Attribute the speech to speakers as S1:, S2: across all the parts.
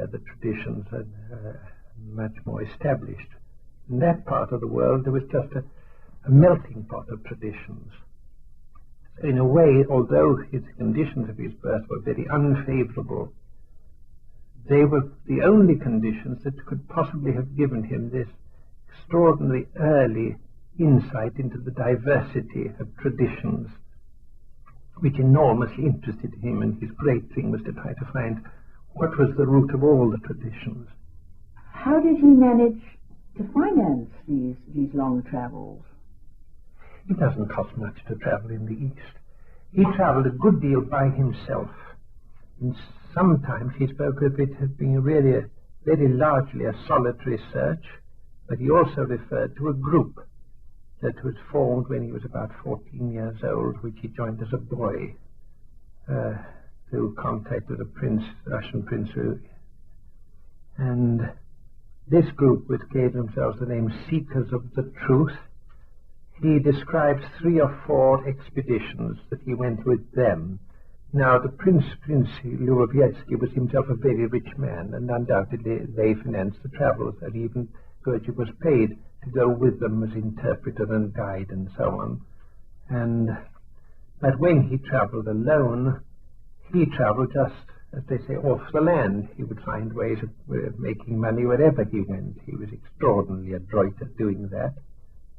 S1: where the traditions are much more established. In that part of the world, there was just a melting pot of traditions. In a way, although his conditions of his birth were very unfavorable, they were the only conditions that could possibly have given him this extraordinary early insight into the diversity of traditions, which enormously interested him, and his great thing was to try to find what was the root of all the traditions.
S2: How did he manage to finance these long travels?
S1: It doesn't cost much to travel in the East. He traveled a good deal by himself. And sometimes he spoke of it as being really very largely a solitary search, but he also referred to a group that was formed when he was about 14 years old, which he joined as a boy through contact with a Russian prince. And this group, which gave themselves the name Seekers of the Truth, he describes 3 or 4 expeditions that he went with them. Now, the Prince Louvovietsky was himself a very rich man, and undoubtedly they financed the travels, and even Gurdjieff was paid to go with them as interpreter and guide and so on. But when he traveled alone, he traveled just, as they say, off the land. He would find ways of making money wherever he went. He was extraordinarily adroit at doing that.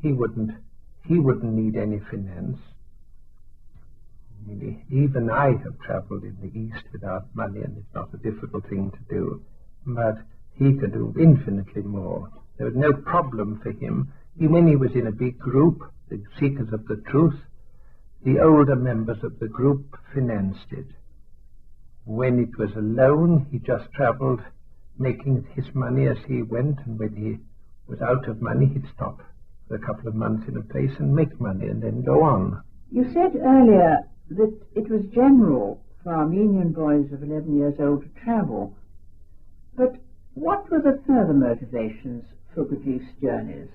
S1: He wouldn't need any finance. Even I have traveled in the East without money, and it's not a difficult thing to do. But he could do infinitely more. There was no problem for him. When he was in a big group, the Seekers of the Truth, the older members of the group financed it. When it was alone, he just traveled, making his money as he went, and when he was out of money, he'd stop for a couple of months in a place and make money and then go on.
S2: You said earlier that it was general for Armenian boys of 11 years old to travel. But what were the further motivations for Gurdjieff's journeys?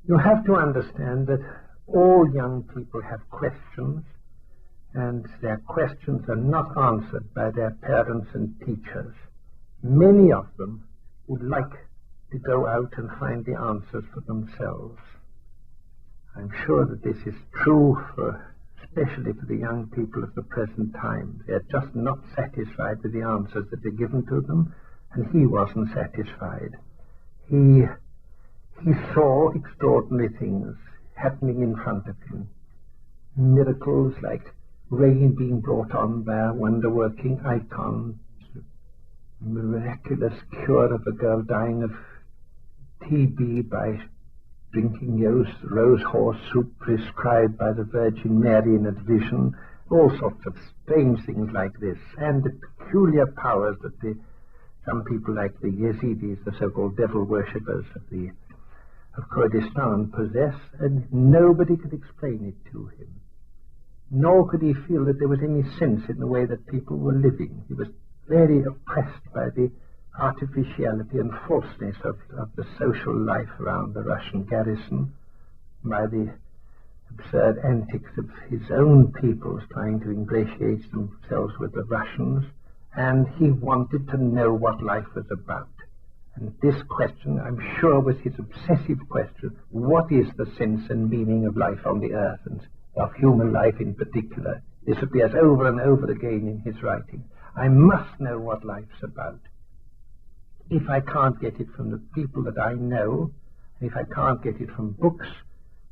S1: You have to understand that all young people have questions, and their questions are not answered by their parents and teachers. Many of them would like to go out and find the answers for themselves. I'm sure that this is true especially for the young people of the present time. They're just not satisfied with the answers that are given to them, and he wasn't satisfied. He saw extraordinary things happening in front of him. Miracles like rain being brought on by a wonder-working icon, miraculous cure of a girl dying of TB by drinking rose horse soup prescribed by the Virgin Mary in a vision, all sorts of strange things like this, and the peculiar powers that some people like the Yazidis, the so-called devil worshippers of Kurdistan, possess, and nobody could explain it to him. Nor could he feel that there was any sense in the way that people were living. He was very oppressed by the artificiality and falseness of the social life around the Russian garrison, by the absurd antics of his own peoples trying to ingratiate themselves with the Russians, and he wanted to know what life was about. And this question, I'm sure, was his obsessive question: what is the sense and meaning of life on the earth, and of human life in particular? This appears over and over again in his writing. I must know what life's about. If I can't get it from the people that I know, if I can't get it from books,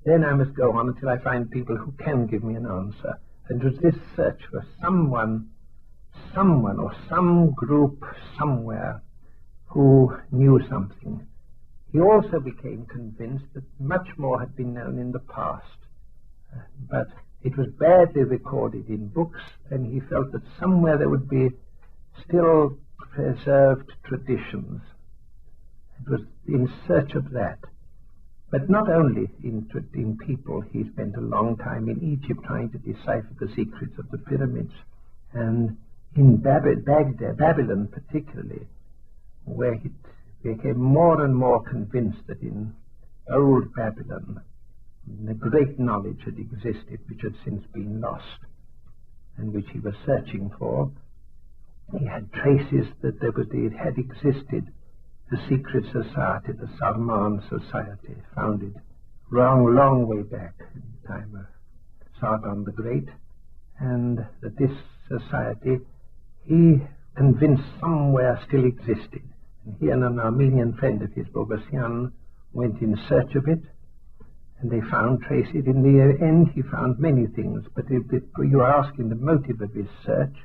S1: then I must go on until I find people who can give me an answer. And it was this search for someone or some group somewhere who knew something. He also became convinced that much more had been known in the past, but it was badly recorded in books, and he felt that somewhere there would be still preserved traditions. It was in search of that. But not only in people. He spent a long time in Egypt trying to decipher the secrets of the pyramids, and in Babylon particularly, where he became more and more convinced that in old Babylon a great knowledge had existed which had since been lost, and which he was searching for. he had traces that it had existed, the secret society, the Sarman Society, founded long way back in the time of Sargon the Great, and that this society, he convinced somewhere still existed. And he and an Armenian friend of his, Bogosian, went in search of it, and they found traces. In the end, he found many things, but if you are asking the motive of his search,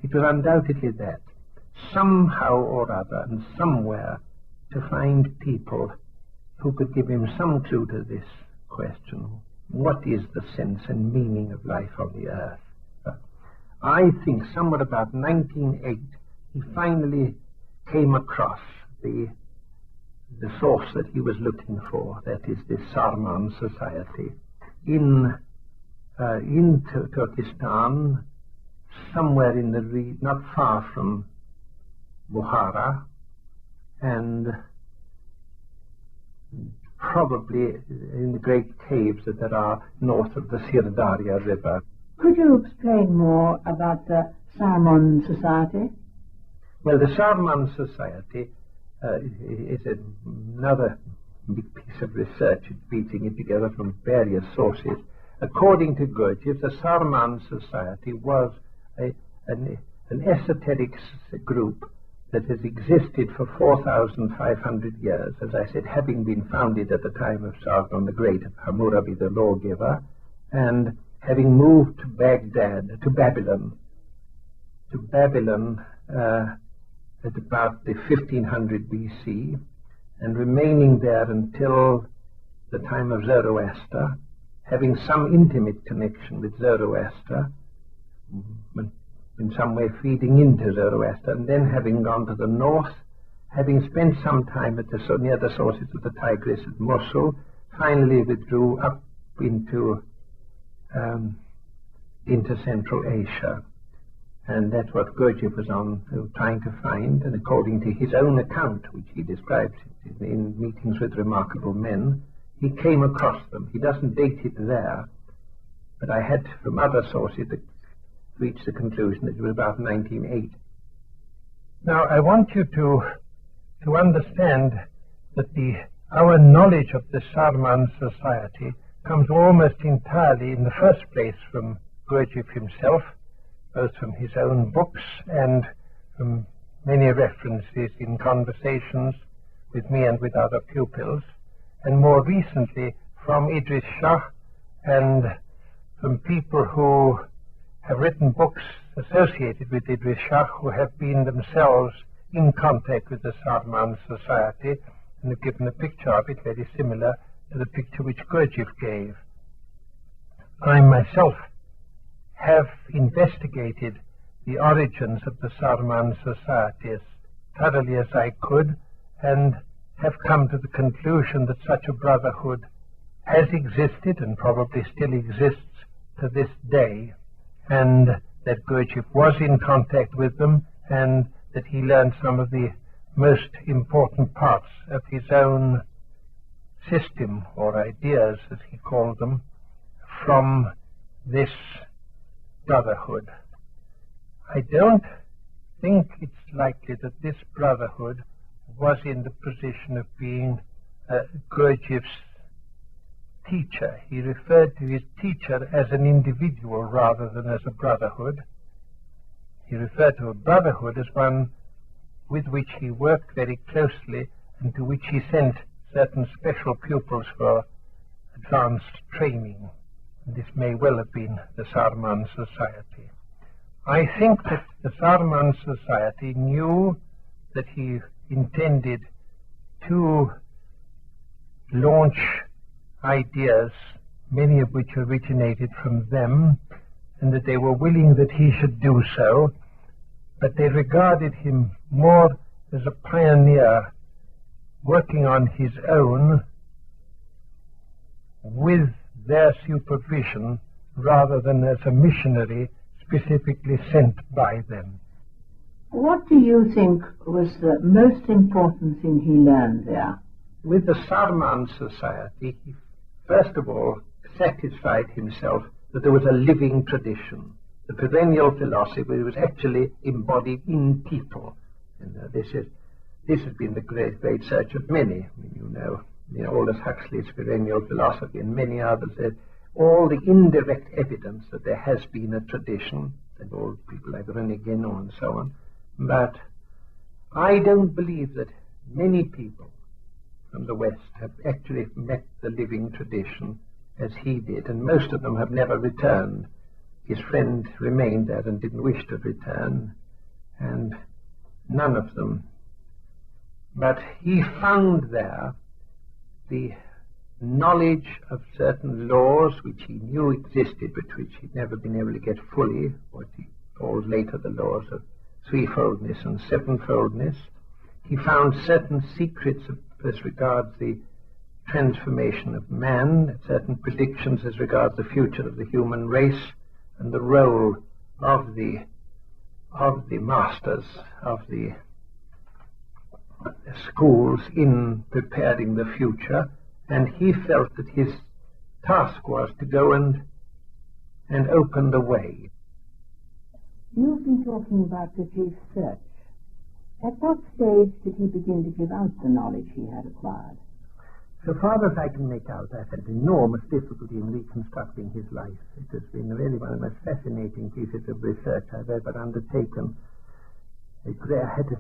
S1: it was undoubtedly that, somehow or other and somewhere, to find people who could give him some clue to this question. What is the sense and meaning of life on the earth? I think somewhat about 1908, he finally came across the source that he was looking for, that is this Sarman Society, in Turkestan, somewhere in the not far from Bukhara, and probably in the great caves that there are north of the Sirdarya River.
S2: Could you explain more about the Sarman Society?
S1: Well, the Sarman Society is another big piece of research. It's piecing it together from various sources. According to Gurdjieff, the Sarman Society was an esoteric group that has existed for 4,500 years, as I said, having been founded at the time of Sargon the Great, Hammurabi the lawgiver, and having moved to Babylon at about the 1500 BC, and remaining there until the time of Zoroaster, having some intimate connection with Zoroaster, in some way feeding into Zoroaster, and then having gone to the north, having spent some time near the sources of the Tigris at Mosul, finally withdrew up into Central Asia. And that's what Gurdjieff was trying to find, and according to his own account, which he describes in meetings with remarkable men, he came across them. He doesn't date it there, but I had from other sources reached the conclusion that it was about 1908. Now, I want you to understand that our knowledge of the Sarman Society comes almost entirely, in the first place, from Gurdjieff himself, both from his own books and from many references in conversations with me and with other pupils, and more recently from Idris Shah and from people who have written books associated with Idris Shah, who have been themselves in contact with the Sarman Society and have given a picture of it very similar to the picture which Gurdjieff gave. I myself have investigated the origins of the Sarman Society as thoroughly as I could, and have come to the conclusion that such a brotherhood has existed and probably still exists to this day, and that Gurdjieff was in contact with them, and that he learned some of the most important parts of his own system, or ideas as he called them, from this brotherhood. I don't think it's likely that this brotherhood was in the position of being Gurdjieff's teacher. He referred to his teacher as an individual rather than as a brotherhood. He referred to a brotherhood as one with which he worked very closely and to which he sent certain special pupils for advanced training. And this may well have been the Sarman Society. I think that the Sarman Society knew that he intended to launch ideas, many of which originated from them, and that they were willing that he should do so, but they regarded him more as a pioneer working on his own with their supervision rather than as a missionary specifically sent by them.
S2: What do you think was the most important thing he learned there?
S1: With the Sarman Society, he first of all satisfied himself that there was a living tradition, the perennial philosophy was actually embodied in people. And this has been the great search of many. Aldous Huxley's perennial philosophy and many others, all the indirect evidence that there has been a tradition, and all people like René Guénon and so on. But I don't believe that many people from the West have actually met the living tradition as he did, and most of them have never returned. His friend remained there and didn't wish to return, and none of them. But he found there the knowledge of certain laws which he knew existed, but which he'd never been able to get fully, what he called later the laws of threefoldness and sevenfoldness. He found certain secrets as regards the transformation of man, certain predictions as regards the future of the human race, and the role of the masters of the schools in preparing the future. And he felt that his task was to go and open the way.
S2: You've been talking about Gurdjieff's search. At what stage did he begin to give out the knowledge he had acquired?
S1: So far as I can make out, I've had enormous difficulty in reconstructing his life. It has been really one of the most fascinating pieces of research I've ever undertaken. I had to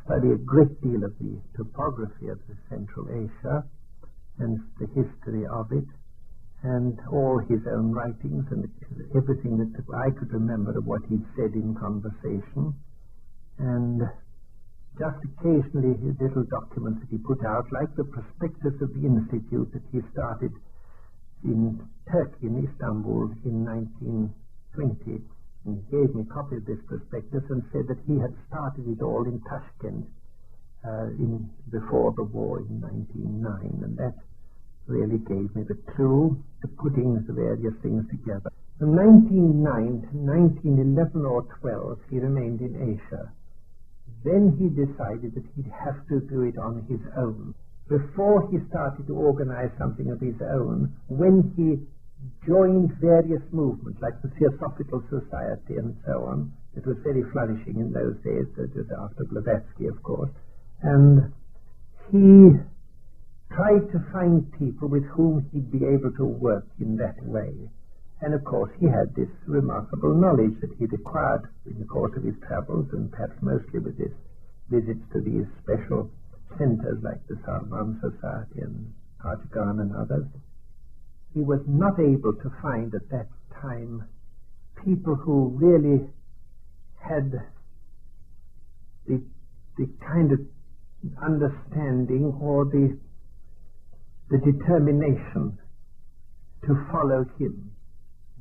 S1: study a great deal of the topography of the Central Asia and the history of it, and all his own writings and everything that I could remember of what he'd said in conversation, and just occasionally his little documents that he put out, like the prospectus of the Institute that he started in Turkey, in Istanbul, in 1920. And he gave me a copy of this prospectus and said that he had started it all in Tashkent before the war in 1909, and that really gave me the clue to putting the various things together. From 1909 to 1911 or 12, he remained in Asia. Then he decided that he'd have to do it on his own. Before he started to organize something of his own, when he joined various movements, like the Theosophical Society and so on, it was very flourishing in those days, it was after Blavatsky, of course, and he tried to find people with whom he'd be able to work in that way. And of course he had this remarkable knowledge that he'd acquired in the course of his travels, and perhaps mostly with his visits to these special centers like the Salman Society and Artigan and others. He was not able to find at that time people who really had the kind of understanding or the determination to follow him.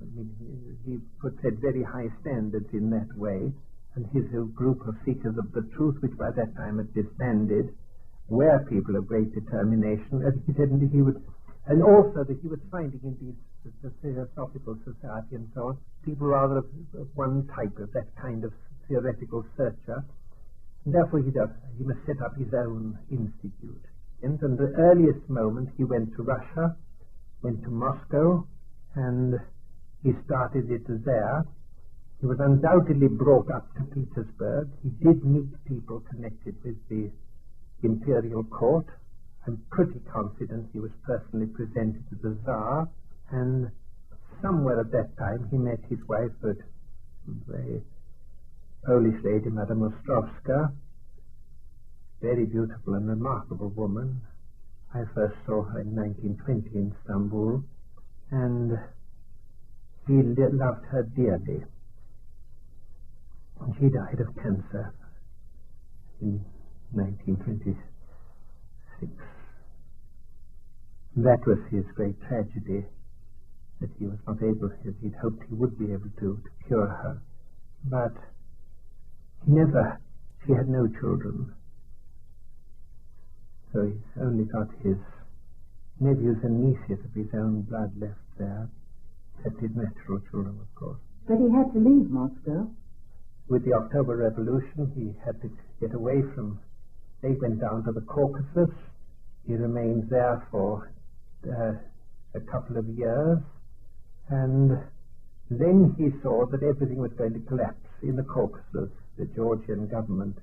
S1: I mean, he set very high standards in that way, and his group of seekers of the truth, which by that time had disbanded, were people of great determination, as he said, and also that he was finding in the Theosophical Society and so on, people rather of one type, of that kind of theoretical searcher. And therefore he must set up his own institute. And from the earliest moment he went to Russia, went to Moscow, and he started it there. He was undoubtedly brought up to Petersburg. He did meet people connected with the imperial court. I'm pretty confident he was personally presented to the Tsar, and somewhere at that time he met his wife, the Polish lady, Madame Ostrovska, very beautiful and remarkable woman. I first saw her in 1920 in Istanbul, and he loved her dearly. And she died of cancer in 1926. That was his great tragedy, that he was not able, as he'd hoped he would be able to cure her. But she had no children. So he's only got his nephews and nieces of his own blood left there, except his natural children, of course.
S2: But he had to leave Moscow.
S1: With the October Revolution, he had to get away from. They went down to the Caucasus. He remained there for a couple of years, and Then he saw that everything was going to collapse in the Caucasus, the Georgian government